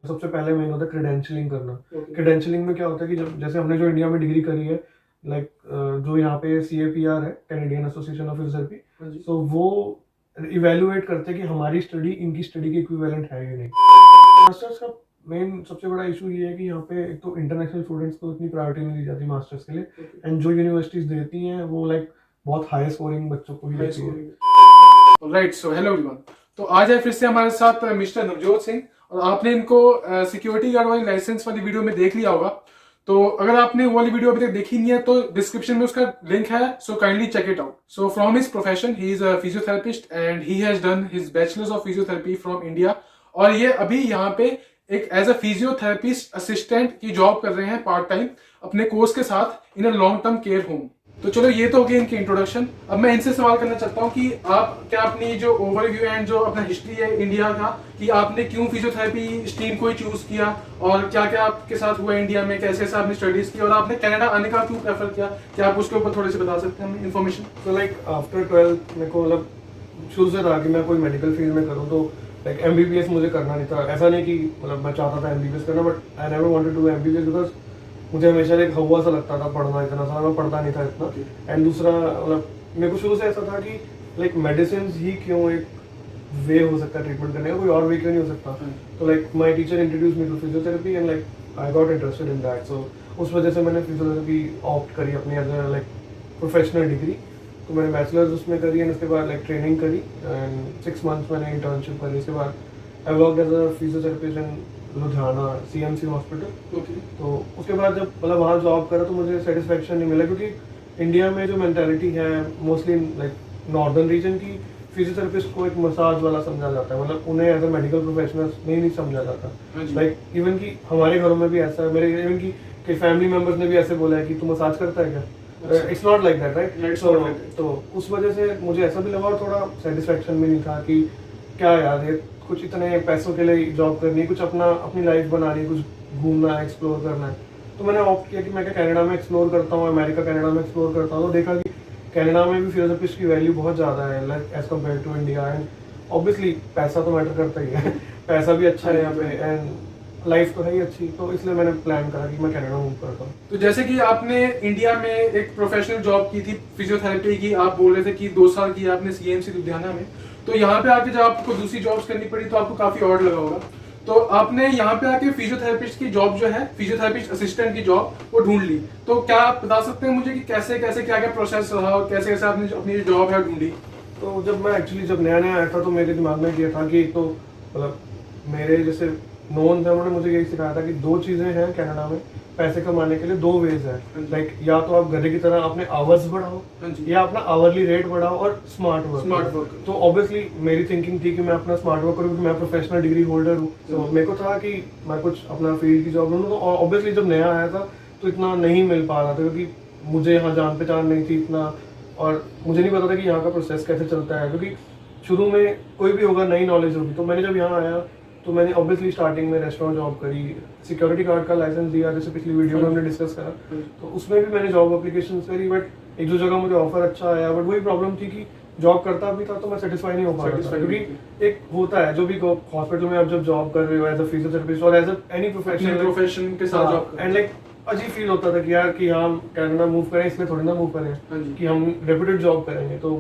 सबसे पहले मेन होता है क्रेडेंशियलिंग करना। क्रेडेंशियलिंग में क्या होता है कि जब जैसे हमने जो इंडिया में डिग्री करी है, लाइक जो यहाँ पे CAPR है, कैनेडियन एसोसिएशन ऑफ फिजियोथेरेपी, तो वो इवेल्युएट करते हैं कि हमारी स्टडी इनकी स्टडी के इक्विवेलेंट है या नहीं। मास्टर्स का मेन सबसे बड़ा इशू ये है कि यहाँ पे एक तो इंटरनेशनल स्टूडेंट्स को इतनी प्रायोरिटी नहीं दी जाती मास्टर्स के लिए, एंड जो यूनिवर्सिटीज देती हैं वो लाइक बहुत हाई स्कोरिंग बच्चों को ही देती है। Right, so hello everyone. तो आज है फिर से हमारे साथ मिस्टर नवजोत सिंह, और आपने इनको सिक्योरिटी गार्ड वाली लाइसेंस वाली वीडियो में देख लिया होगा। तो अगर आपने वो वाली वीडियो अभी तक देखी नहीं है तो डिस्क्रिप्शन में उसका लिंक है, so kindly check it out. So from his profession he is a physiotherapist and he has done his bachelors of physiotherapy from India, और ये अभी यहाँ पे एक एज अ फिजियोथेरेपिस्ट असिस्टेंट की जॉब कर रहे हैं पार्ट टाइम अपने कोर्स के साथ in a long term care home. तो चलो ये तो हो गया इनकी इंट्रोडक्शन। अब मैं इनसे सवाल करना चाहता हूँ कि आप क्या अपनी जो ओवरव्यू एंड जो अपना हिस्ट्री है इंडिया का, कि आपने क्यों फिजियोथेरेपी स्ट्रीम को ही चूज किया, और क्या क्या आपके साथ हुआ इंडिया में, कैसे कैसे आपने स्टडीज की, और आपने कनाडा आने का क्यों प्रेफर किया, क्या आप उसके ऊपर थोड़े से बता सकते हैं हमें इन्फॉर्मेशन? तो लाइक आफ्टर 12 मेरे को मतलब शुरू से था कि मैं कोई मेडिकल फील्ड में करूँ, तो लाइक MBBS मुझे करना नहीं था। ऐसा नहीं कि मतलब मैं चाहता था MBBS करना, but I never wanted to do MBBS because मुझे हमेशा एक हवा सा लगता था पढ़ना, इतना सारा मैं पढ़ता नहीं था इतना। एंड दूसरा मतलब मेरे को शुरू से ऐसा था कि लाइक मेडिसिन ही क्यों एक वे हो सकता है ट्रीटमेंट करने का, कोई और वे क्यों नहीं हो सकता। तो like my teacher introduce me to physiotherapy and like I got interested in that. So उस वजह से मैंने फिजियोथेरेपी ऑप्ट करी अपनी as a like professional degree. तो मैंने बैचलर्स उसमें करी एंड उसके बाद लाइक ट्रेनिंग करी एंड 6 मंथ्स मैंने इंटर्नशिप करी। उसके बाद I worked as a physiotherapist in Ludhiana CMC hospital. तो उसके बाद जब मतलब वहाँ जॉब करा तो मुझे सेटिस्फेक्शन नहीं मिला, क्योंकि इंडिया में जो मेंटालिटी है मोस्टली लाइक नॉर्दर्न रीजन की, फिजियोथेरेपिस्ट को एक मसाज वाला समझा जाता है, मतलब उन्हें एज अ मेडिकल प्रोफेशनल नहीं समझा जाता। लाइक इवन कि हमारे घरों में भी ऐसा है, मेरे इवन की कई फैमिली मेंबर्स ने भी ऐसे बोला है कि तू मसाज करता है क्या। It's not like that, right. तो उस वजह से मुझे ऐसा भी लगा और थोड़ा सेटिस्फेक्शन भी नहीं था कि क्या यार ये कुछ इतने पैसों के लिए जॉब करनी है, कुछ अपनी लाइफ बनानी है, कुछ घूमना है, एक्सप्लोर करना है। तो मैंने ऑप्ट किया कि मैं क्या कनाडा में एक्सप्लोर करता हूँ, अमेरिका कनाडा में एक्सप्लोर करता हूँ। तो देखा कि कनाडा में भी फिजियोथेरेपिस्ट की वैल्यू बहुत ज़्यादा है like as compare to India. And obviously पैसा तो मैटर करता ही है पैसा भी अच्छा है यहाँ पे एंड लाइफ तो है ही अच्छी, तो इसलिए मैंने प्लान करा कि मैं कनाडा मूव करता हूँ। तो जैसे कि आपने इंडिया में एक प्रोफेशनल जॉब की थी फिजियोथेरेपी की, आप बोल रहे थे कि 2 साल की आपने CMC लुधियाना में, तो यहाँ पे आके जब आपको दूसरी जॉब्स करनी पड़ी तो आपको काफी ऑड लगा होगा। तो आपने यहाँ पे आके फिजियोथेरेपिस्ट की जॉब जो है, फिजियोथेरेपिस्ट असिस्टेंट की जॉब, वो ढूंढ ली। तो क्या आप बता सकते हैं मुझे कि कैसे कैसे क्या क्या प्रोसेस रहा और कैसे कैसे आपने अपनी जो जॉब है ढूंढी? तो जब मैं एक्चुअली जब नया नया आया था तो मेरे दिमाग में ये था कि तो मतलब मेरे जैसे नोन थे, उन्होंने मुझे यही सिखाया था कि 2 चीज़ें हैं कनाडा में पैसे कमाने के लिए, 2 वेज हैं। लाइक या तो आप गधे की तरह अपने आवर्स बढ़ाओ या अपना आवरली रेट बढ़ाओ और स्मार्ट वर्क। तो ऑब्वियसली मेरी थिंकिंग थी कि मैं अपना स्मार्ट वर्क करूँ क्योंकि मैं प्रोफेशनल डिग्री होल्डर हूँ। तो मेरे को था कि मैं कुछ अपना फील्ड की जॉब ढूंढूँ। तो ऑब्वियसली जब नया आया था तो इतना नहीं मिल पा रहा था क्योंकि मुझे यहाँ जान पहचान नहीं थी इतना, और मुझे नहीं पता था कि यहाँ का प्रोसेस कैसे चलता है, क्योंकि शुरू में कोई भी होगा नई नॉलेज होगी। तो मैंने जब यहाँ आया तो मैंने ऑब्वियसली स्टार्टिंग में रेस्टोरेंट जॉब करी, सिक्योरिटी गार्ड का लाइसेंस दिया जैसे पिछली वीडियो में हमने डिस्कस करा। तो उसमें भी मैंने जॉब एप्लीकेशन करी, बट एक दो जगह मुझे ऑफर अच्छा आया, बट वही प्रॉब्लम थी कि जॉब करता भी था तो मैं सेटिस्फाई नहीं हो पा रहा था। क्योंकि एक होता है जो भी हॉस्पिटल में आप जब जॉब कर रहे हो एज अ फिजियोथेरेपिस्ट और एज अ एनी प्रोफेशन के साथ जॉब, एंड लाइक अजीब फील होता था कि यार कि हम कनाडा मूव करें इसलिए थोड़ी ना मूव करें कि हम रेप्यूटेड जॉब करेंगे। तो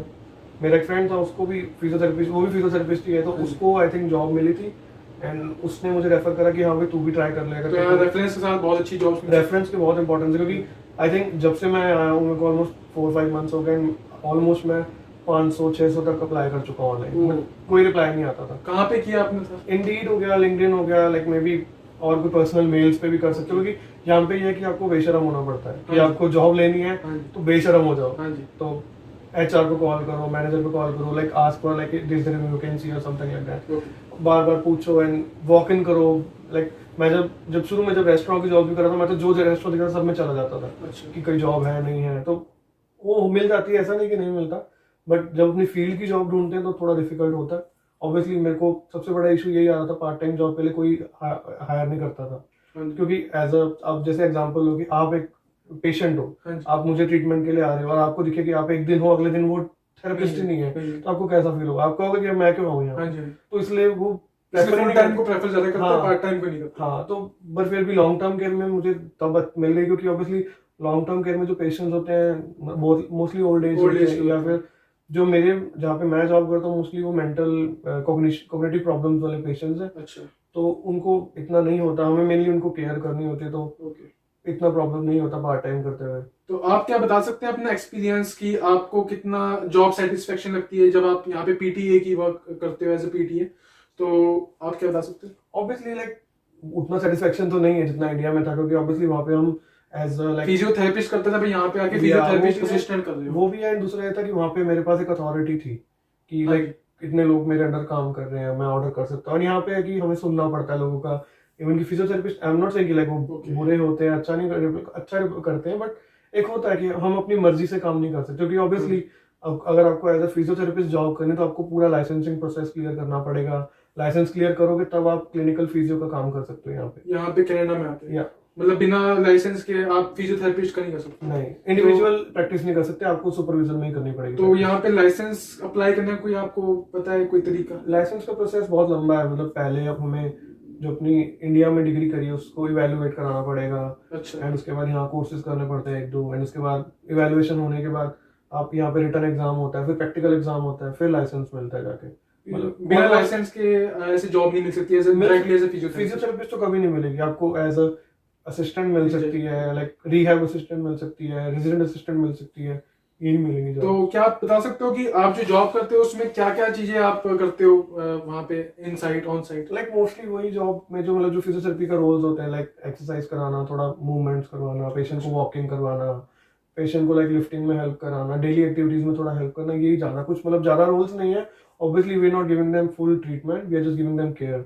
मेरा एक फ्रेंड था, उसको भी फिजियोथेरेपिस्ट, वो भी फिजियोथेरेपिस्ट ही है, तो उसको आई थिंक जॉब मिली थी एंड उसने मुझे रेफर करा कि हाँ भाई तू भी ट्राई कर लेगा। तो रेफरेंस के साथ बहुत अच्छी जॉब्स, रेफरेंस के बहुत इंपॉर्टेंस है, क्योंकि आई थिंक जब से मैं आया हूँ मेरे को ऑलमोस्ट 4-5 मंथ्स हो गए, ऑलमोस्ट मैं 500-600 तक अप्लाई कर चुका हूँ ऑनलाइन, कोई रिप्लाई नहीं आता था। कहाँ पे किया आपने? इंडीड हो गया, लिंक्डइन हो गया, लाइक मे बी और कोई पर्सनल मेल्स पे भी कर सकते हो, क्योंकि यहाँ पे ये है कि आपको बेशरम होना पड़ता है कि आपको जॉब लेनी है तो बेशरम हो जाओ। तो HR को कॉल करो, मैनेजर को कॉल करो, like ask for like this there is vacancy और समथिंग लाइक दैट, बार बार पूछो एंड वॉक इन करो। लाइक मैं जब शुरू में जब रेस्टोरेंट की जॉब भी कर रहा था, मैं तो जो रेस्टोरेंट दिख रहा था सब में चला जाता था कि कोई जॉब है नहीं है, तो वो मिल जाती है, ऐसा नहीं कि नहीं मिलता, बट जब अपनी फील्ड की जॉब ढूंढते हैं तो थोड़ा डिफिकल्ट होता है। ऑब्वियसली मेरे को सबसे बड़ा इशू यही आ रहा था, पार्ट टाइम जॉब के लिए कोई हायर नहीं करता था, क्योंकि एज अ अब जैसे एग्जांपल हो कि आप एक पेशेंट हो, आप मुझे ट्रीटमेंट के लिए आ रहे हो और आपको दिखे कि आप एक दिन हो, अगले दिन वो थेरेपिस्ट ही नहीं है, तो आपको कैसा फील होगा, आपको होगा कि मैं क्यों आऊँ यहाँ। तो इसलिए वो prefer फुल नहीं टाइम करते। को प्रेफर ज्यादा करते हैं, हाँ। पार्ट टाइम को नहीं करते। हाँ, तो बट फिर भी लॉन्ग टर्म केयर में मुझे तब मिल गई, क्योंकि ऑब्वियसली लॉन्ग टर्म केयर में जो पेशेंट्स होते हैं मोस्टली ओल्ड एज Old होते age हैं, के या होते हैं। फिर जो मेरे जहाँ पे मैं जॉब करता हूँ मोस्टली वो मेंटल कॉग्निटिव प्रॉब्लम्स वाले पेशेंट्स हैं, अच्छा, तो उनको इतना नहीं होता, हमें मेनली उनको केयर करनी होती है, तो ओके। इतना प्रॉब्लम नहीं होता पार्ट टाइम करते हुए। तो आप क्या बता सकते हैं अपना एक्सपीरियंस कि आपको कितना जॉब सेटिस्फेक्शन लगती है जब आप यहाँ पे पीटीए की वर्क करते हो एज ए पीटीए, तो आप क्या बता सकते हैं? ऑब्वियसली लाइक उतना सेटिस्फेक्शन तो नहीं है जितना इंडिया में था, क्योंकि ऑब्वियसली वहाँ पे हम एज लाइक फिजियोथेरेपिस्ट करते थे, भाई यहाँ पे आके वो फिजियोथेरेपिस्ट भी है, असिस्टेंट कर रहे हो। वो भी है। दूसरा ये था कि वहाँ पे मेरे पास एक अथॉरिटी थी कि हाँ लाइक इतने लोग मेरे अंडर काम कर रहे हैं, मैं ऑर्डर कर सकता हूँ। और यहाँ पे है कि हमें सुनना पड़ता है लोगों का। इवन की physiotherapist, I am not saying कि लाइक वो Okay. बुरे होते हैं, अच्छा नहीं अच्छा करते हैं, बट एक होता है कि हम अपनी मर्जी से काम नहीं कर सकते, क्योंकि ऑब्वियसली अगर आपको एज अ फिजियोथेरेपिस्ट जॉब करनी है तो आपको पूरा लाइसेंसिंग प्रोसेस क्लियर करना पड़ेगा। लाइसेंस क्लियर करोगे तब आप क्लिनिकल फिजियो का काम कर सकते हो यहाँ पे कनाडा में आते हैं, या मतलब बिना लाइसेंस के आप फिजियोथेरेपिस्ट का नहीं कर सकते। नहीं, इंडिविजुअल प्रैक्टिस नहीं कर सकते, आपको सुपरविजन में ही करनी पड़ेगी। तो यहाँ पे लाइसेंस अप्लाई करने का कोई आपको पता है कोई तरीका? लाइसेंस का प्रोसेस बहुत लंबा है, मतलब पहले अब हमें जो अपनी इंडिया में डिग्री करी है उसको इवेलुएट कराना पड़ेगा, अच्छा, एंड उसके बाद यहाँ कोर्सेज करने पड़ते हैं 1-2, एंड उसके बाद इवेलुएशन होने के बाद आप यहाँ पे रिटर्न एग्जाम होता है, फिर प्रैक्टिकल एग्जाम होता है, फिर लाइसेंस मिलता है जाके। मतलब बिना लाइसेंस के ऐसे जॉब नहीं मिल सकती है directly as a physiotherapist? Physiotherapist तो कभी नहीं मिलेगी आपको, एज अ असिस्टेंट मिल सकती है, लाइक रिहैब असिस्टेंट मिल सकती है, रेजिडेंट असिस्टेंट मिल सकती है, यही मिलेंगी जॉब। तो क्या आप बता सकते हो कि आप जो जॉब करते हो उसमें क्या क्या चीजें आप करते हो वहाँ पे, in site on site? Like mostly वही जॉब में जो मतलब जो फिजियोथेरेपी का रोल्स होते हैं, लाइक एक्सरसाइज कराना, थोड़ा मूवमेंट्स करवाना, पेशेंट को वॉकिंग करवाना, पेशेंट को लाइक लिफ्टिंग में हेल्प कराना, डेली एक्टिविटीज में थोड़ा हेल्प करना, यही ज्यादा कुछ मतलब ज्यादा रोल्स नहीं है। Obviously we are not giving them full treatment, we are just giving them care.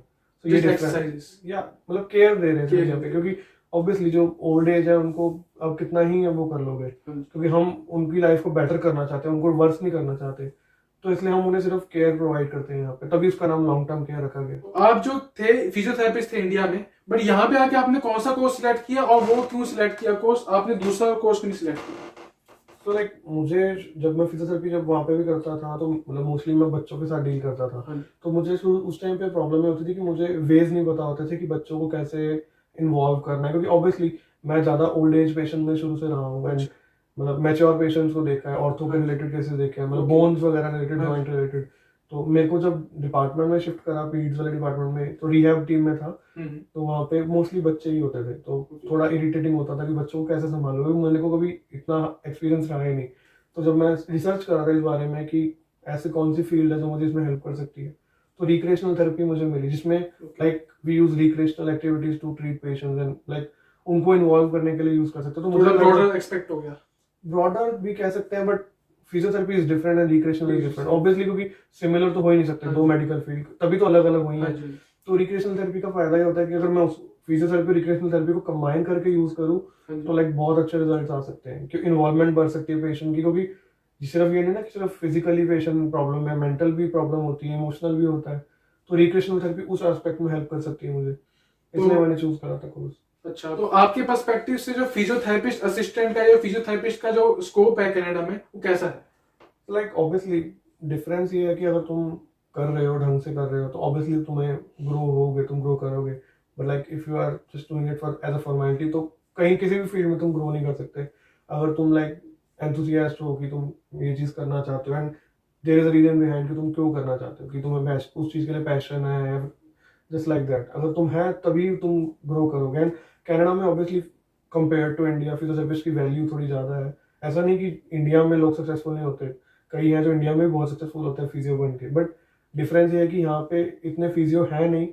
तो ये एक्सरसाइजेस या मतलब केयर दे रहे हैं Care यहाँ पे, दे क्योंकि ऑब्वियसली जो ओल्ड एज है उनको अब कितना ही वो कर लोगे, क्योंकि हम उनकी लाइफ को बेटर करना चाहते हैं, उनको वर्स नहीं करना चाहते, तो इसलिए हम उन्हें सिर्फ केयर प्रोवाइड करते हैं यहाँ पे, तभी उसका नाम लॉन्ग टर्म केयर रखा गया। आप जो थे फिजियोथेरेपिस्ट थे इंडिया में, बट यहाँ पे आके आपने कौन सा कोर्स सिलेक्ट किया और वो क्यों सिलेक्ट किया कोर्स, आपने दूसरा कोर्स क्यों नहीं सिलेक्ट किया? तो लाइक मुझे जब मैं फिजियोथेरेपी जब वहाँ पे भी करता था तो मतलब मोस्टली मैं बच्चों के साथ डील करता था, हाँ। तो मुझे उस टाइम पे प्रॉब्लम ये होती थी कि मुझे वेज नहीं पता होते थे कि बच्चों को कैसे इन्वॉल्व करना है, क्योंकि ऑब्वियसली मैं ज्यादा ओल्ड एज पेशेंट में शुरू से रहा हूँ, एंड मतलब मैच्योर पेशेंट्स को देखा है, ऑर्थो के रिलेटेड केसेस देखे हैं, मतलब बोन्स वगैरह रिलेटेड, जॉइंट रिलेटेड। तो मेरे को जब डिपार्टमेंट में शिफ्ट करा, पीड्स वाले डिपार्टमेंट में, तो रिहैब टीम में था, तो वहाँ पे मोस्टली बच्चे ही होते थे, तो थोड़ा इरिटेटिंग होता था कि बच्चों को कैसे संभालोगे, मेरे को कभी इतना एक्सपीरियंस रहा ही नहीं। तो जब मैं रिसर्च कर रहा था इस बारे में कि ऐसे कौन सी फील्ड है जो मुझे इसमें हेल्प कर सकती है, तो रिक्रिएशनल थेरेपी मुझे मिली, जिसमें like we use recreational activities to treat patients, and like उनको इन्वॉल्व करने के लिए यूज कर सकते हो। तो मुझे ब्रॉडर एक्सपेक्ट हो गया, ब्रॉडर भी कह सकते हैं, but physiotherapy is different and recreational is different, obviously, क्योंकि सिमिलर तो हो ही नहीं सकते दो मेडिकल फील्ड, तभी तो अलग अलग हुई है। तो रिक्रिएशनल थेरेपी का फायदा ये होता है कि अगर मैं उस फिजियोथेरेपी रिक्रिएशनल थेरेपी को कंबाइन करके यूज करूँ तो लाइक बहुत अच्छे रिजल्ट्स आ सकते हैं, क्योंकि इन्वॉल्वमेंट बढ़ सकती है पेशेंट की, क्योंकि सिर्फ ये नहीं ना कि सिर्फ फिजिकली पेशेंट प्रॉब्लम है, मेंटल भी प्रॉब्लम होती है, इमोशनल भी होता है, तो रिक्रिएशनल थेरेपी उस एस्पेक्ट में हेल्प कर सकती है मुझे, इसलिए मैंने चूज करा था कोर्स। अच्छा, तो आपके पर्सपेक्टिव से जो फिजियोथेरेपिस्ट असिस्टेंट का या फिजियोथेरेपिस्ट का जो स्कोप है कनाडा में वो कैसा है? लाइक ऑब्वियसली डिफरेंस ये है कि अगर तुम कर रहे हो, ढंग से कर रहे हो, तो ऑब्वियसली तुम्हें ग्रो होगे, तुम ग्रो करोगे, but like if you are just doing it for as a formality, तो कहीं किसी भी फील्ड में तुम ग्रो नहीं कर सकते। अगर तुम लाइक एंथुसियास्ट हो कि तुम ये चीज करना चाहते हो, and there is a reason behind कि तुम क्यों करना चाहते हो, कि तुम्हें उस चीज के लिए पैशन है, जस्ट लाइक दैट, अगर तुम है तभी तुम ग्रो करोगे। एंड कनाडा में obviously compare to India physiotherapist की वैल्यू थोड़ी ज्यादा है। ऐसा नहीं कि इंडिया में लोग सक्सेसफुल नहीं होते, कई हैं जो इंडिया में भी बहुत सक्सेसफुल होते हैं फिजियो बन के, बट डिफरेंस ये है कि यहाँ पे इतने फिजियो है नहीं,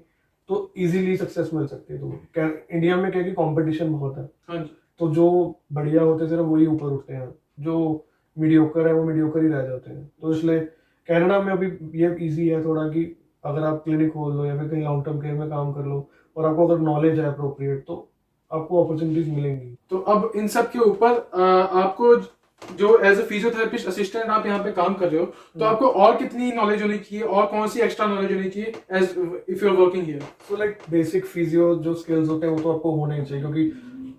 तो इजीली सक्सेस मिल सकती है तुम्हें। इंडिया में क्या है कि कंपटीशन बहुत है, हाँ जी, तो जो बढ़िया होते हैं सिर्फ वही ऊपर उठते हैं, जो मीडियोकर है वो मीडियोकर ही रह जाते हैं। तो इसलिए कनाडा में अभी ये इजी है थोड़ा कि अगर आप क्लिनिक खोल लो या फिर कहीं लॉन्ग टर्म केयर में काम कर लो, और आपको अगर नॉलेज है अप्रोप्रिएट, तो आपको अपॉर्चुनिटीज मिलेंगी। तो अब इन सब के ऊपर आपको जो एज ए फिजियोथेरेपिस्ट असिस्टेंट आप यहाँ पे काम कर रहे हो, तो आपको और कितनी नॉलेज होनी चाहिए और कौन सी एक्स्ट्रा नॉलेज होनी चाहिए as if you are working here? So like basic physio जो स्किल्स होते हैं वो तो आपको होने ही चाहिए, क्योंकि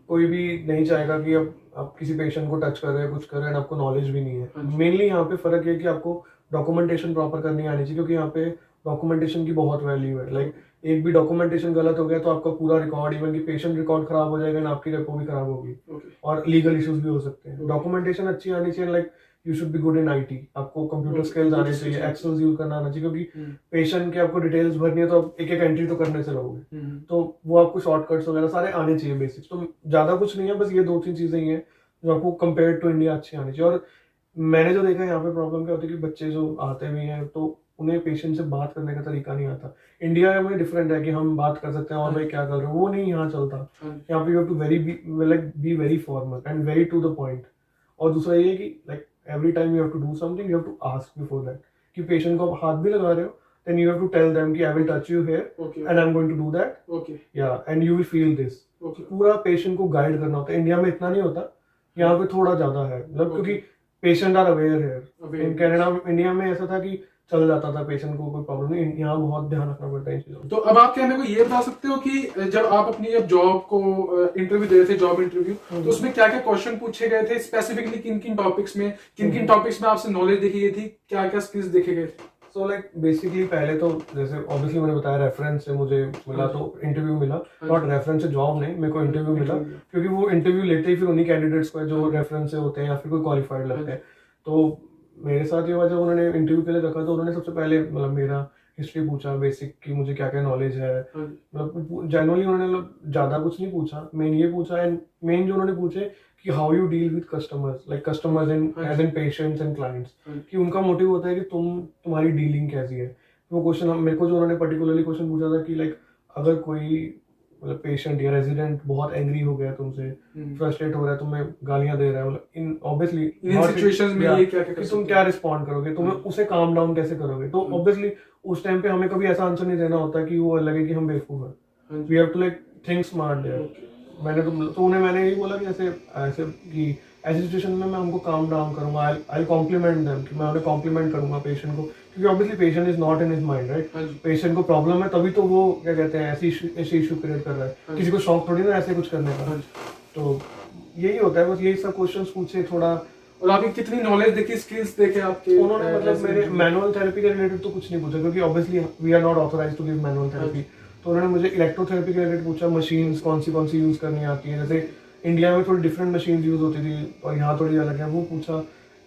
कोई भी नहीं चाहेगा कि अब आप किसी पेशेंट को टच कर रहे हैं, कुछ कर रहे हैं, आपको नॉलेज भी नहीं है। मेनली यहाँ पे फर्क है कि आपको डॉक्यूमेंटेशन प्रॉपर करनी आनी चाहिए, क्योंकि यहाँ पे डॉक्यूमेंटेशन की बहुत वैल्यू है। लाइक एक भी डॉक्यूमेंटेशन गलत हो गया तो आपका पूरा रिकॉर्ड, इवन कि पेशेंट रिकॉर्ड खराब हो जाएगा ना, आपकी रेपो भी खराब होगी और लीगल इश्यूज भी हो सकते हैं। डॉक्यूमेंटेशन अच्छी आनी चाहिए, like you should be good in IT, आपको कंप्यूटर स्किल्स आने चाहिए, एक्सेल यूज करना आना चाहिए, क्योंकि पेशेंट के आपको डिटेल्स भरनी है तो आप एक एक एंट्री तो करने से रहोगे, तो वो आपको शॉर्टकट्स वगैरह सारे आने चाहिए बेसिक्स। तो ज्यादा कुछ नहीं है, बस ये 2-3 चीजें ही हैं जो आपको कंपेयर टू इंडिया अच्छी आनी चाहिए। और मैंने जो देखा है यहाँ पे प्रॉब्लम क्या होती है कि बच्चे जो आते भी हैं तो उन्हें पेशेंट से बात करने का तरीका नहीं आता। इंडिया में डिफरेंट है कि हम बात कर सकते हैं और भाई क्या कर रहे हो, वो नहीं यहाँ चलता। यहाँ पे you have to be very formal and very to the point. और दूसरा ये है कि like every time you have to do something, you have to ask before that कि पेशेंट को आप हाथ भी लगा रहे हो, then you have to tell them कि I will touch you here and I'm going to do that, yeah, and you will feel this. पूरा पेशेंट को गाइड करना होता है। इंडिया में इतना नहीं होता, यहाँ पे थोड़ा ज्यादा है, मतलब क्योंकि पेशेंट आर अवेयर है। इन कनाडा, इंडिया में ऐसा था कि चल जाता था, पेशेंट को कोई प्रॉब्लम नहीं। यहाँ बहुत ध्यान रखना पड़ता है इन चीजों। तो अब आप क्या मेरे को ये बता सकते हो कि जब आप अपनी जॉब को इंटरव्यू दे रहे थे, जॉब इंटरव्यू, तो उसमें क्या क्या क्वेश्चन पूछे गए थे, स्पेसिफिकली किन किन टॉपिक्स में आपसे नॉलेज देखी गई थी, क्या क्या स्किल्स देखे गए थे? सो लाइक बेसिकली पहले तो जैसे ऑब्वियसली मैंने बताया रेफरेंस से मुझे मिला, तो इंटरव्यू मिला, नॉट रेफरेंस से जॉब नहीं, मेरे को इंटरव्यू मिला, क्योंकि वो इंटरव्यू लेते ही फिर उन्हीं कैंडिडेट्स को जो रेफरेंस से होते हैं या फिर कोई क्वालिफाइड लगते हैं। तो मेरे साथ ये हुआ, जब उन्होंने इंटरव्यू के लिए रखा तो उन्होंने सबसे पहले मतलब मेरा हिस्ट्री पूछा, बेसिक कि मुझे क्या क्या नॉलेज है, मतलब जनरली उन्होंने ज्यादा कुछ नहीं पूछा, मेन ये पूछा, एंड मेन जो उन्होंने पूछे कि how you deal with customers, like customers as in patients and clients, कि उनका मोटिव होता है कि तुम्हारी डीलिंग कैसी है। वो क्वेश्चन मेरे को जो उन्होंने पर्टिकुलरली क्वेश्चन पूछा था कि लाइक अगर कोई मतलब पेशेंट या रेजिडेंट बहुत एंग्री हो गया तुमसे, फ्रस्ट्रेट हो रहा है, तुम्हें गालियां दे रहा है, मतलब इन ऑब्वियसली इन सिचुएशंस में ये क्या कि तुम क्या रिस्पॉन्ड करोगे, तुम्हें उसे काम डाउन कैसे करोगे। तो ऑब्वियसली उस टाइम पे हमें कभी ऐसा आंसर नहीं देना होता कि वो लगे कि हम बेवकूफ हैं। We have to like think smart there. मैंने यही बोला कि ऐसे कि ऐसी सिचुएशन में मैं उनको काम डाउन करूंगा, आई कॉम्प्लीमेंट देम, कि मैं उन्हें कॉम्प्लीमेंट करूंगा पेशेंट को, क्योंकि obviously patient is not in his mind, right. Patient को प्रॉब्लम है तभी तो वो क्या कहते हैं ऐसी इशू क्रिएट कर रहा है, किसी को शौक थोड़ी ना ऐसे कुछ करने का। तो यही होता है, बस यही सब क्वेश्चंस पूछे थोड़ा। और आपकी कितनी नॉलेज देखी, स्किल्स देखे आपके? उन्होंने मतलब मेरे मैनुअल थेरेपी के रिलेटेड तो कुछ नहीं पूछा, क्योंकि obviously we are not authorised to give manual therapy. तो उन्होंने मुझे इलेक्ट्रोथेरेपी के रिलेटेड पूछा, मशीन्स कौन सी यूज करनी आती है, जैसे इंडिया में थोड़ी डिफरेंट मशीन्स यूज होती थी और यहाँ थोड़ी अलग है, वो पूछा।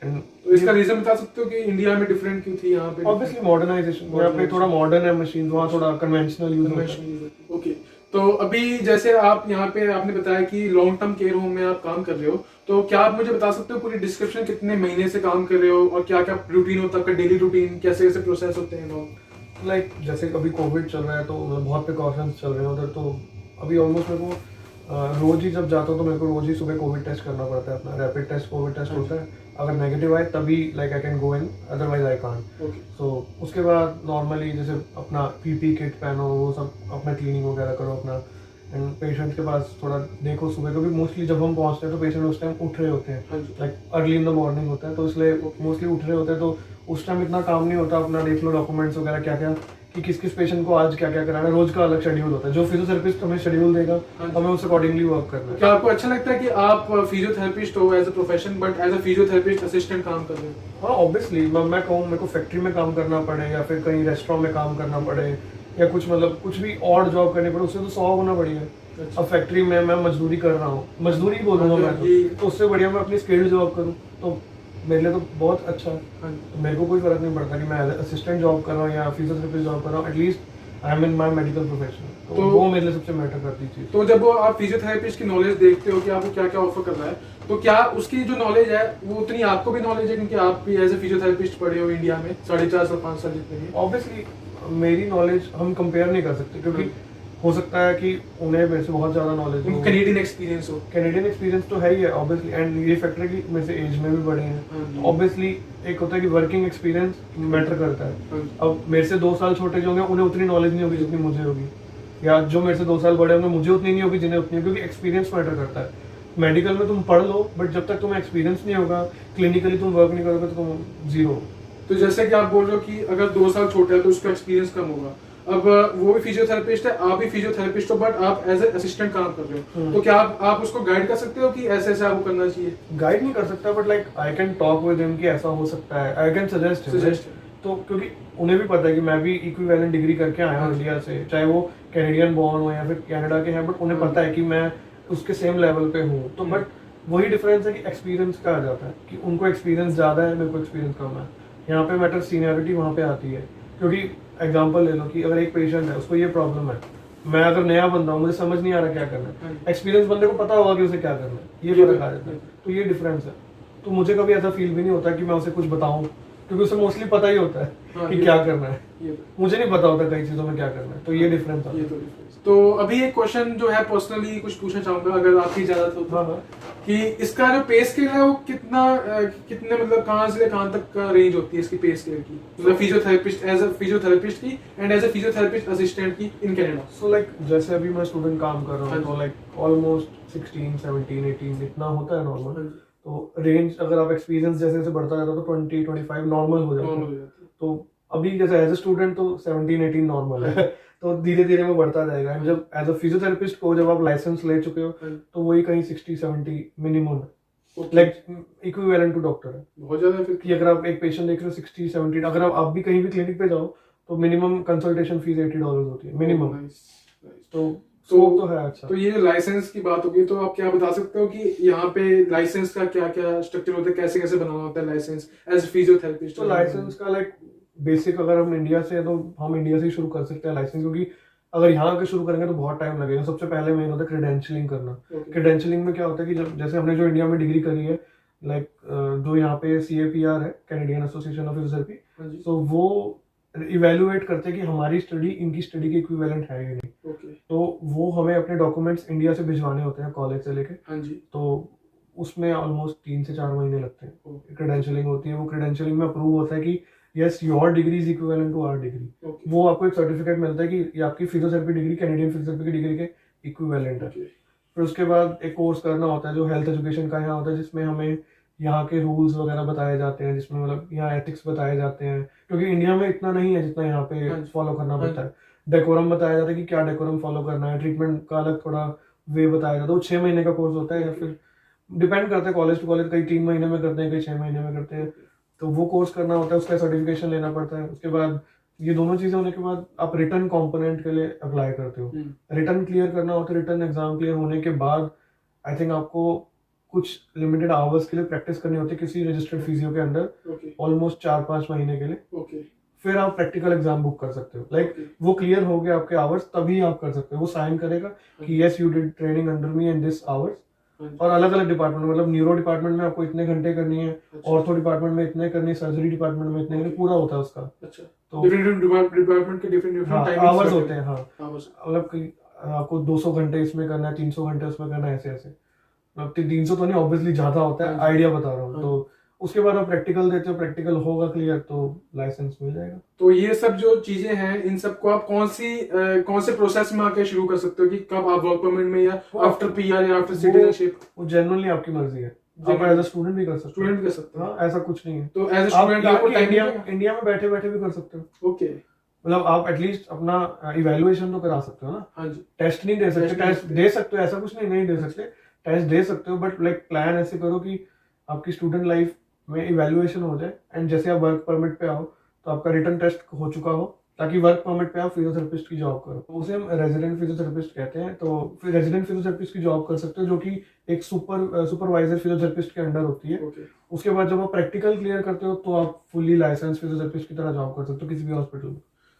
तो इसका रीजन बता सकते हो कि इंडिया में डिफरेंट क्यों थी? यहाँ पे ऑब्वियसली मॉडर्नाइजेशन, यहाँ पे थोड़ा मॉडर्न है मशीन, वहाँ थोड़ा कन्वेंशनल यूज होता है। ओके, तो अभी जैसे आप यहाँ पे आपने बताया कि लॉन्ग टर्म केयर होम में आप काम कर रहे हो, तो क्या आप मुझे बता सकते हो पूरी डिस्क्रिप्शन, कितने महीने से काम कर रहे हो और क्या क्या रूटीन होता है आपका, डेली रूटीन कैसे कैसे प्रोसेस होते हैं लोग? लाइक जैसे अभी कोविड चल रहा है तो बहुत प्रिकॉशंस चल रहे हैं उधर, तो अभी ऑलमोस्ट मेरे को रोज ही जब जाता हूँ तो मेरे को रोज ही सुबह कोविड टेस्ट करना पड़ता है, अपना रैपिड टेस्ट कोविड टेस्ट होता है। अगर नेगेटिव आए तभी like I can go in, otherwise I can't. So उसके बाद नॉर्मली जैसे अपना पीपी किट पहनो, वो सब अपना क्लीनिंग वगैरह करो अपना, एंड पेशेंट के पास थोड़ा देखो सुबह, क्योंकि मोस्टली जब हम पहुंचते हैं तो पेशेंट उस टाइम उठ रहे होते हैं, like early in the morning होता है, तो इसलिए मोस्टली उठ रहे होते हैं, तो उस टाइम इतना काम नहीं होता। अपना देख लो डॉक्यूमेंट्स वगैरह क्या क्या, कि किस किस पेशेंट को आज क्या क्या कराना है, रोज का अलग शेड्यूल होता है। जो फिजियोथेरेपिस्ट हमें शेड्यूल देगा हमें उस अकॉर्डिंगली वर्क करना है। क्या आपको अच्छा लगता है कि आप फिजियोथेरेपिस्ट हो as a profession, but as a physiotherapist assistant काम कर रहे हो? हाँ ऑब्वियसली, मैं कहूँ मेरे को फैक्ट्री में काम करना पड़े या फिर कहीं रेस्टोरेंट में काम करना पड़े या कुछ मतलब कुछ भी और जॉब करनी पड़े, उससे तो 100 गुना बढ़िया है। अब फैक्ट्री में मैं मजदूरी कर रहा हूँ, मजदूरी बोलूँगा मैं, तो उससे बढ़िया मैं अपनी स्किल्ड जॉब करूँ तो मेरे लिए तो बहुत अच्छा है। मेरे को कोई फर्क नहीं पड़ता कि मैं असिस्टेंट जॉब कर रहा हूँ या फिजियोथेरेपिस्ट जॉब कर रहा हूँ, at least I am in my medical profession, तो वो मेरे लिए सबसे मैटर करती चीज। तो जब आप फिजियोथेरेपिस्ट की नॉलेज देखते हो कि आपको क्या क्या ऑफर कर रहा है, तो क्या उसकी जो नॉलेज है वो उतनी आपको भी नॉलेज है, क्योंकि आप भी एज ए फिजियोथेरेपिस्ट पढ़े हो इंडिया में 4.5 से 5 साल जितने? ऑब्वियसली मेरी नॉलेज हम कंपेयर नहीं कर सकते, क्योंकि हो सकता है कि उन्हें मेरे से बहुत ज्यादा नॉलेज हो, कैनेडियन एक्सपीरियंस हो। कैनेडियन एक्सपीरियंस तो है ही है ऑब्वियसली, एंड ये फैक्टर कि मेरे से एज में भी बड़े हैं, ऑब्वियसली एक होता है कि वर्किंग एक्सपीरियंस मैटर करता है। अब मेरे से 2 साल छोटे जो होंगे उन्हें उतनी नॉलेज नहीं होगी जितनी मुझे होगी, या जो मेरे से 2 साल बड़े होंगे मुझे उतनी नहीं होगी जिन्हें उतनी, क्योंकि एक्सपीरियंस मैटर करता है। मेडिकल में तुम पढ़ लो, बट जब तक तुम्हें एक्सपीरियंस नहीं होगा, क्लिनिकली तुम वर्क नहीं करोगे तो तुम जीरो। तो जैसे कि आप बोल रहे हो कि अगर 2 साल छोटे है तो उसका एक्सपीरियंस कम होगा। अब वो भी फिजियोथेरेपिस्ट है, आप भी फिजियोथेरेपिस्ट हो, बट आप एज ए असिस्टेंट काम कर रहे हो, तो क्या आप उसको गाइड कर सकते हो कि ऐसे ऐसे आपको करना चाहिए? गाइड नहीं कर सकता, but like I can talk with him कि ऐसा हो सकता है, आई कैन सजेस्ट। तो क्योंकि उन्हें भी पता है कि मैं भी इक्विवेलेंट डिग्री करके आया हूँ इंडिया से, चाहे वो कैनेडियन बॉर्न हो या फिर कनाडा के हैं, बट उन्हें पता है कि मैं उसके सेम लेवल पे हूँ। तो बट वही डिफरेंस है कि एक्सपीरियंस का आ जाता है कि उनको एक्सपीरियंस ज़्यादा है, मेरे को एक्सपीरियंस कम है। यहाँ पे मैटर सीनियरिटी वहाँ पे आती है, क्योंकि एग्जांपल ले लो कि अगर एक पेशेंट है, उसको ये प्रॉब्लम है, मैं अगर नया बंदा हूँ, मुझे समझ नहीं आ रहा क्या करना है, एक्सपीरियंस बंदे को पता होगा कि उसे क्या करना है, ये फर्क आ जाता है। तो ये डिफरेंस है। तो मुझे कभी ऐसा फील भी नहीं होता कि मैं उसे कुछ बताऊं, क्योंकि उसे मोस्टली पता ही होता है कि क्या करना है। मुझे नहीं पता होता कई चीजों में क्या करना है, तो ये डिफरेंस है। तो अभी एक क्वेश्चन जो है पर्सनली कुछ पूछना चाहूंगा, अगर आपकी इजाजत हो तो। हाँ। कि इसका जो पे स्केल है वो कितने मतलब कहाँ से कहाँ तक का रेंज होती है इसकी पे स्केल की, मतलब फिजियोथेरेपिस्ट एज अ फिजियोथेरेपिस्ट की and as a physiotherapist assistant की इन कनाडा। सो लाइक जैसे अभी मैं स्टूडेंट काम कर रहा हूँ, तो लाइक ऑलमोस्ट 16, 17, 18 इतना होता है नॉर्मल। तो रेंज अगर आप एक्सपीरियंस जैसे जैसे बढ़ता जाता है तो 20, 25 नॉर्मल हो जाता है। तो अभी जैसे एज ए स्टूडेंट तो 17, 18 नॉर्मल है। तो धीरे धीरे वो बढ़ता जाएगा। एंड जब एज अ फिजियोथेरेपिस्ट को जब आप लाइसेंस ले चुके हो, तो वही कहीं 60, 70 मिनिमम है, लाइक इक्विवेलेंट टू डॉक्टर है। बहुत ज्यादा फिर कि अगर आप एक पेशेंट देख रहे हो 60, 70, अगर आप भी कहीं भी क्लिनिक पे जाओ तो मिनिमम कंसल्टेशन फीस $80 होती है मिनिमम। तो है अच्छा। तो ये लाइसेंस की बात होगी, तो आप क्या बता सकते हो कि यहाँ पे लाइसेंस का क्या क्या स्ट्रक्चर होता है, कैसे कैसे बनाना होता है लाइसेंस एज फिजियोथेरेपिस्ट? तो लाइसेंस का लाइक बेसिक अगर हम इंडिया से, तो हम इंडिया से ही शुरू कर सकते हैं लाइसेंस, क्योंकि अगर यहाँ के शुरू करेंगे तो बहुत टाइम लगेगा। सबसे पहले मेन होता है क्रेडेंशियलिंग करना। क्रेडेंशियलिंग में क्या होता है कि जब जैसे हमने जो इंडिया में डिग्री करी है, लाइक जो यहाँ पे CAPR है, कैनेडियन एसोसिएशन ऑफ फिजियोथेरेपी, तो वो इवेलुएट करते हैं कि हमारी स्टडी इनकी स्टडी के इक्विवेलेंट है या नहीं। तो वो हमें अपने डॉक्यूमेंट्स इंडिया से भिजवाने होते हैं कॉलेज से लेके। तो उसमें ऑलमोस्ट 3 से 4 महीने लगते हैं। क्रेडेंशियलिंग होती है, वो क्रेडेंशियलिंग में अप्रूव होता है कि yes your degree is equivalent to our degree. वो आपको एक सर्टिफिकेट मिलता है कि ये आपकी फिजियोथेरेपी डिग्री कैनेडियन फिजियोथेरेपी की डिग्री के इक्विवेलेंट है। फिर उसके बाद एक कोर्स करना होता है जो हेल्थ एजुकेशन का यहाँ होता है, जिसमें हमें यहाँ के रूल्स वगैरह बताए जाते हैं, जिसमें मतलब यहाँ एथिक्स बताए जाते हैं, क्योंकि इंडिया में इतना नहीं है जितना यहाँ पे फॉलो करना पड़ता है। डेकोरम बताया जाता है कि क्या डेकोरम फॉलो करना है, ट्रीटमेंट का अलग थोड़ा वे बताया जाता है। वो 6 महीने का कोर्स होता है, या फिर डिपेंड करता है कॉलेज टू कॉलेज, कई 3 महीने में करते हैं, कई 6 महीने में करते हैं। तो वो कोर्स करना होता है, उसका सर्टिफिकेशन लेना पड़ता है। उसके बाद ये दोनों चीजें होने के बाद आप रिटर्न कंपोनेंट के लिए अप्लाई करते हो। रिटर्न क्लियर करना होता है। रिटर्न एग्जाम क्लियर होने के बाद आई थिंक आपको कुछ लिमिटेड आवर्स के लिए प्रैक्टिस करनी होती है किसी रजिस्टर्ड फिजियो के अंदर, ऑलमोस्ट 4-5 महीने के लिए। फिर आप प्रैक्टिकल एग्जाम बुक कर सकते हो। लाइक वो क्लियर हो गया आपके आवर्स, तभी आप कर सकते हो। वो साइन करेगा कि yes you did training under me in this hours. और अलग अलग डिपार्टमेंट, मतलब न्यूरो डिपार्टमेंट में आपको इतने घंटे करनी है, ऑर्थो डिपार्टमेंट में इतने करनी है, सर्जरी डिपार्टमेंट में इतने करनी, पूरा होता है उसका। तो डिपार्टमेंट के डिफरेंट आवर्स होते हैं। हाँ, मतलब आपको 200 घंटे इसमें करना है, 300 घंटे उसमें करना है, ऐसे ऐसे। मतलब 300 तो नहीं, ऑब्वियसली ज्यादा होता है, आइडिया बता रहा हूँ। तो उसके बाद आप प्रैक्टिकल देते हो, प्रैक्टिकल होगा क्लियर तो लाइसेंस मिल जाएगा। तो ये सब जो चीजें हैं, इन सबको आप कौन से प्रोसेस में आके शुरू कर सकते हो, कि कब आप वर्क परमिट में, या आफ्टर PR या आफ्टर सिटीजनशिप? वो जनरली आपकी मर्जी है। आप एज अ स्टूडेंट भी कर सकते हो। स्टूडेंट भी कर सकते हो, हाँ, ऐसा कुछ नहीं है। तो एज अ स्टूडेंट आपको इंडिया में बैठे बैठे भी कर सकते हो। ओके, मतलब आप एटलीस्ट अपना इवैल्यूएशन तो करा सकते हो ना। हाँ जी। टेस्ट नहीं दे सकते, टेस्ट दे सकते हो, ऐसा कुछ नहीं दे सकते, टेस्ट दे सकते हो, बट लाइक प्लान ऐसे करो कि आपकी स्टूडेंट लाइफ में इवैल्यूएशन हो जाए, एंड जैसे आप वर्क परमिट पे आओ तो आपका रिटर्न टेस्ट हो चुका हो, ताकि वर्क परमिट पे आप फिजियोथेरेपिस्ट की जॉब करो। तो उसे हम रेजिडेंट फिजियोथेरेपिस्ट कहते हैं। तो फिर रेजिडेंट फिजियोथेरेपिस्ट की जॉब कर सकते हो, जो कि एक सुपरवाइजर फिजियोथेरेपिस्ट के अंडर होती है। उसके बाद जब आप प्रैक्टिकल क्लियर करते हो तो आप फुल्ली लाइसेंस फिजियोथेरेपिस्ट की तरह जॉब कर सकते हो किसी भी हॉस्पिटल में।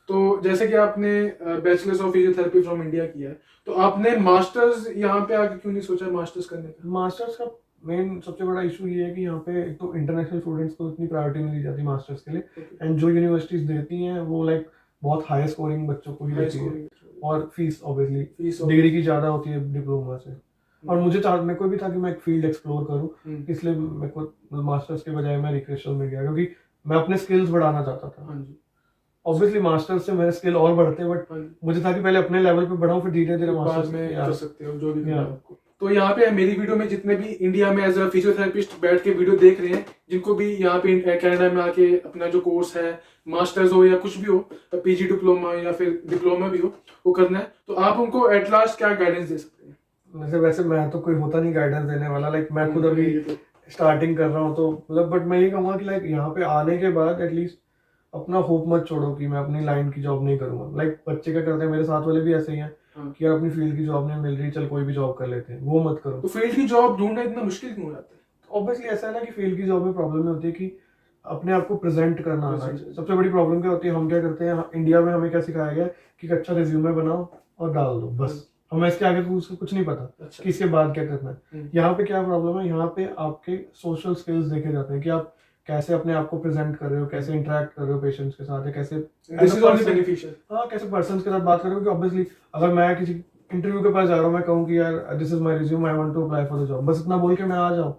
तो जैसे कि आपने bachelors of physiotherapy from India किया है, तो आपने मास्टर्स यहाँ पे आके क्यों नहीं सोचा मास्टर्स करने का? मास्टर्स का मेन सबसे बड़ा इशू ये है कि यहाँ पे एक तो इंटरनेशनल स्टूडेंट्स को इतनी प्रायोरिटी नहीं दी जाती मास्टर्स के लिए, एंड जो यूनिवर्सिटीज देती हैं वो लाइक बहुत हाई स्कोरिंग बच्चों को ही देती है, और फीस ऑब्वियसली डिग्री की ज्यादा होती है डिप्लोमा से। और मेरे को भी था कि मैं एक फील्ड एक्सप्लोर करूँ, इसलिए मेरे को मास्टर्स के बजाय मैं रिक्रेशनल में गया, क्योंकि मैं अपने स्किल्स बढ़ाना चाहता था। ऑब्वियसली मास्टर्स से मेरे स्किल और बढ़ते, बट मुझे था कि पहले अपने लेवल पे बढ़ाऊं, फिर धीरे धीरे मास्टर्स में कर सकते हो जो भी आपको। तो यहाँ पे मेरी वीडियो में जितने भी इंडिया में एज अ फिजियोथेरेपिस्ट बैठ के वीडियो देख रहे हैं, जिनको भी यहाँ पे कनाडा में आके अपना जो कोर्स है, मास्टर्स हो या कुछ भी हो, PG डिप्लोमा या फिर डिप्लोमा भी हो, वो करना है, तो आप उनको एट लास्ट क्या गाइडेंस दे सकते हैं? वैसे मैं तो कोई होता नहीं गाइडेंस देने वाला, लाइक मैं खुद अभी स्टार्टिंग कर रहा हूँ, तो मतलब बट मैं ये कहूँगा कि लाइक यहाँ पे आने के बाद एटलीस्ट अपना होप मत छोड़ो कि मैं अपनी लाइन की जॉब नहीं करूंगा। लाइक बच्चे क्या करते हैं, मेरे साथ वाले भी ऐसे ही हैं कि यार अपनी फील्ड की जॉब नहीं मिल रही, चल कोई भी जॉब कर लेते हैं, वो मत करो। तो फील्ड की जॉब ढूंढना इतना मुश्किल क्यों हो जाता है? ऑब्वियसली ऐसा है ना कि फील्ड की जॉब में प्रॉब्लम होती है कि अपने आप को प्रेजेंट करना आना चाहिए। सबसे बड़ी प्रॉब्लम क्या होती है, हम क्या करते हैं इंडिया में, हमें क्या सिखाया गया कि एक अच्छा रिज्यूमे बनाओ और डाल दो, बस। हमें इसके आगे कुछ नहीं पता अच्छा। कि इसके बाद क्या करना है। यहाँ पे क्या प्रॉब्लम है, यहाँ पे आपके सोशल स्किल्स देखे जाते हैं कि आप कैसे अपने आप को प्रेजेंट कर रहे हो, कैसे इंटरेक्ट कर रहे हो पेशेंट्स के साथ, या कैसे दिस इज ओनली बेनिफिशियल। हाँ, कैसे पर्सन्स के साथ बात कर रहे हो। कि ऑब्वियसली अगर मैं किसी इंटरव्यू के पास जा रहा हूँ, मैं कहूँ कि यार this is my resume, I want to apply for the job, बस इतना बोल के मैं आ जाऊँ,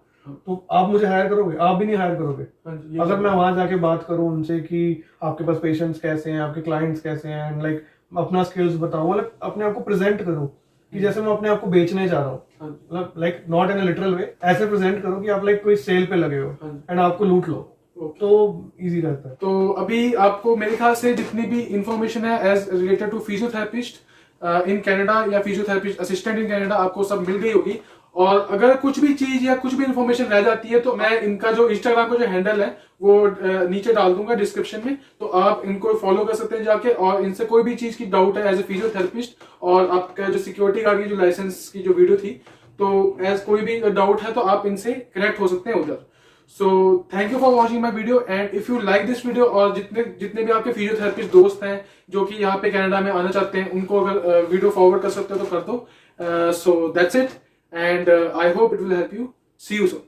तो आप मुझे हायर करोगे? आप भी नहीं हायर करोगे। अगर मैं वहां जाके बात करूं उनसे कि आपके पास पेशेंट्स कैसे हैं, आपके क्लाइंट्स कैसे हैं, एंड लाइक अपना स्किल्स बताऊं, मतलब अपने आप को प्रेजेंट करूं कि जैसे मैं अपने आप को बेचने जा रहा हूँ, मतलब like not in a literal way, ऐसे प्रेजेंट करो कि आप लाइक कोई सेल पे लगे हो एंड आपको लूट लो, तो इजी रहता है। तो अभी आपको मेरे ख्याल से जितनी भी इंफॉर्मेशन है as related to physiotherapist in Canada या फिजियोथेरेपिस्ट असिस्टेंट इन कनाडा आपको सब मिल गई होगी। और अगर कुछ भी चीज या कुछ भी इंफॉर्मेशन रह जाती है तो मैं इनका जो इंस्टाग्राम का जो हैंडल है वो नीचे डाल दूंगा डिस्क्रिप्शन में, तो आप इनको फॉलो कर सकते हैं जाके। और इनसे कोई भी चीज की डाउट है एज ए फिजियोथेरेपिस्ट, और आपका जो सिक्योरिटी गार्ड की जो लाइसेंस की जो वीडियो थी, तो एज कोई भी डाउट है तो आप इनसे कनेक्ट हो सकते हैं उधर। So thank you for watching my video, and if you like this video, और जितने भी आपके फिजियोथेरेपिस्ट दोस्त हैं जो कि यहाँ पे कनाडा में आना चाहते हैं, उनको अगर वीडियो फॉरवर्ड कर सकते हो तो कर दो। So that's it, and I hope it will help you. See you soon.